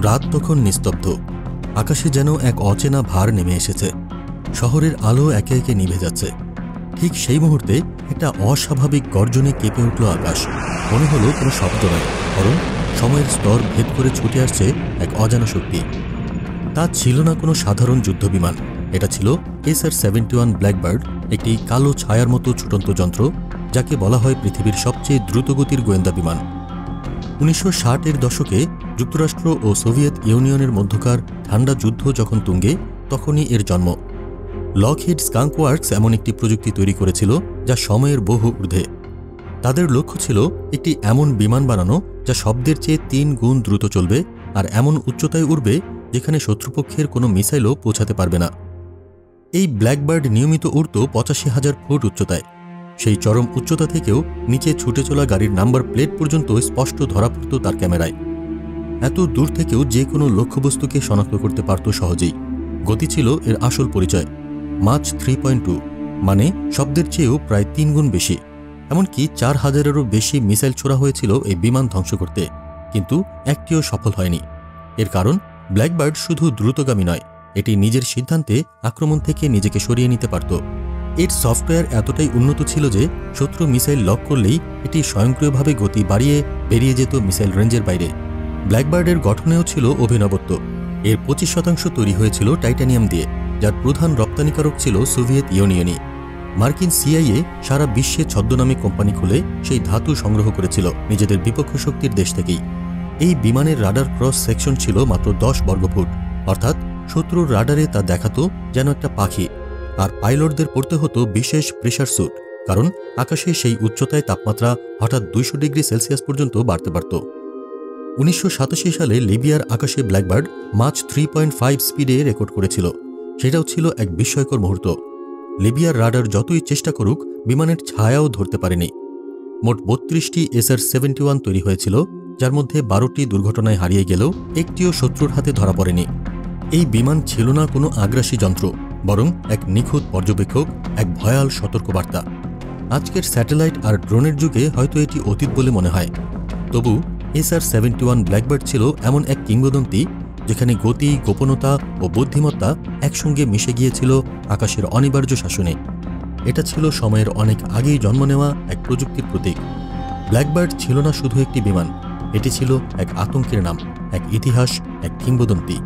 রাত তখন নিস্তব্ধ। আকাশে যেন এক অচেনা ভার নেমে এসেছে। শহরের আলো একে একে নিভে যাচ্ছে। ঠিক সেই মুহূর্তে একটা অস্বাভাবিক গর্জনে কেঁপে উঠল আকাশ। মনে হলো কোনো শব্দ নয়, বরং সময়ের স্তর ভেদ করে ছুটে আসছে এক অজানা শক্তি। তা ছিল না কোনো সাধারণ যুদ্ধবিমান। এটা ছিল SR-71 ব্ল্যাকবার্ড, একটি কালো ছায়ার মতো ছুটন্ত যন্ত্র, যাকে বলা হয় পৃথিবীর সবচেয়ে দ্রুতগতির গোয়েন্দা বিমান। 1960-এর দশকে যুক্তরাষ্ট্র ও সোভিয়েত ইউনিয়নের মধ্যকার ঠান্ডা যুদ্ধ যখন তুঙ্গে, তখনই এর জন্ম। লকহিড স্কাঙ্ক ওয়ার্কস এমন একটি প্রযুক্তি তৈরি করেছিল যা সময়ের বহু ঊর্ধ্বে। তাদের লক্ষ্য ছিল একটি এমন বিমান বানানো যা শব্দের চেয়ে 3 গুণ দ্রুত চলবে আর এমন উচ্চতায় উড়বে যেখানে শত্রুপক্ষের কোনো মিসাইলও পৌঁছাতে পারবে না। এই ব্ল্যাকবার্ড নিয়মিত উড়ত 85,000 ফুট উচ্চতায়। সেই চরম উচ্চতা থেকেও নিচে ছুটে চলা গাড়ির নাম্বার প্লেট পর্যন্ত স্পষ্ট ধরা পড়ত তার ক্যামেরায়। এত দূর থেকেও যে কোনো লক্ষ্যবস্তুকে শনাক্ত করতে পারত সহজেই। গতি ছিল এর আসল পরিচয়। মাচ 3.2, মানে শব্দের চেয়েও প্রায় 3 গুণ বেশি। এমনকি 4,000-এরও বেশি মিসাইল ছোড়া হয়েছিল এই বিমান ধ্বংস করতে, কিন্তু একটিও সফল হয়নি। এর কারণ, ব্ল্যাকবার্ড শুধু দ্রুতগামী নয়, এটি নিজের সিদ্ধান্তে আক্রমণ থেকে নিজেকে সরিয়ে নিতে পারত। এর সফটওয়্যার এতটাই উন্নত ছিল যে শত্রু মিসাইল লক করলেই এটি স্বয়ংক্রিয়ভাবে গতি বাড়িয়ে বেরিয়ে যেত মিসাইল রেঞ্জের বাইরে। ব্ল্যাকবার্ডের গঠনেও ছিল অভিনবত্ব। এর 25% তৈরি হয়েছিল টাইটানিয়াম দিয়ে, যার প্রধান রপ্তানিকারক ছিল সোভিয়েত ইউনিয়নই। মার্কিন CIA সারা বিশ্বে ছদ্মনামে কোম্পানি খুলে সেই ধাতু সংগ্রহ করেছিল নিজেদের বিপক্ষ শক্তির দেশ থেকেই। এই বিমানের রাডার ক্রস সেকশন ছিল মাত্র 10 বর্গফুট, অর্থাৎ শত্রুর রাডারে তা দেখাতো যেন একটা পাখি। আর পাইলটদের পড়তে হতো বিশেষ প্রেশার স্যুট, কারণ আকাশে সেই উচ্চতায় তাপমাত্রা হঠাৎ 200 ডিগ্রি সেলসিয়াস পর্যন্ত বাড়তে পারত। 1987 সালে লিবিয়ার আকাশে ব্ল্যাকবার্ড মাচ 3.5 স্পিডে রেকর্ড করেছিল। সেটাও ছিল এক বিস্ময়কর মুহূর্ত। লিবিয়ার রাডার যতই চেষ্টা করুক, বিমানের ছায়াও ধরতে পারেনি। মোট 32টি SR-71 তৈরি হয়েছিল, যার মধ্যে 12টি দুর্ঘটনায় হারিয়ে গেলেও একটিও শত্রুর হাতে ধরা পড়েনি। এই বিমান ছিল না কোনো আগ্রাসী যন্ত্র, বরং এক নিখুঁত পর্যবেক্ষক, এক ভয়াল সতর্কবার্তা। আজকের স্যাটেলাইট আর ড্রোনের যুগে হয়তো এটি অতীত বলে মনে হয়। তবু SR-71 ব্ল্যাকবার্ড ছিল এমন এক কিংবদন্তি, যেখানে গতি, গোপনতা ও বুদ্ধিমত্তা একসঙ্গে মিশে গিয়েছিল আকাশের অনিবার্য শাসনে। এটা ছিল সময়ের অনেক আগেই জন্ম নেওয়া এক প্রযুক্তির প্রতীক। ব্ল্যাকবার্ড ছিল না শুধু একটি বিমান, এটি ছিল এক আতঙ্কের নাম, এক ইতিহাস, এক কিংবদন্তি।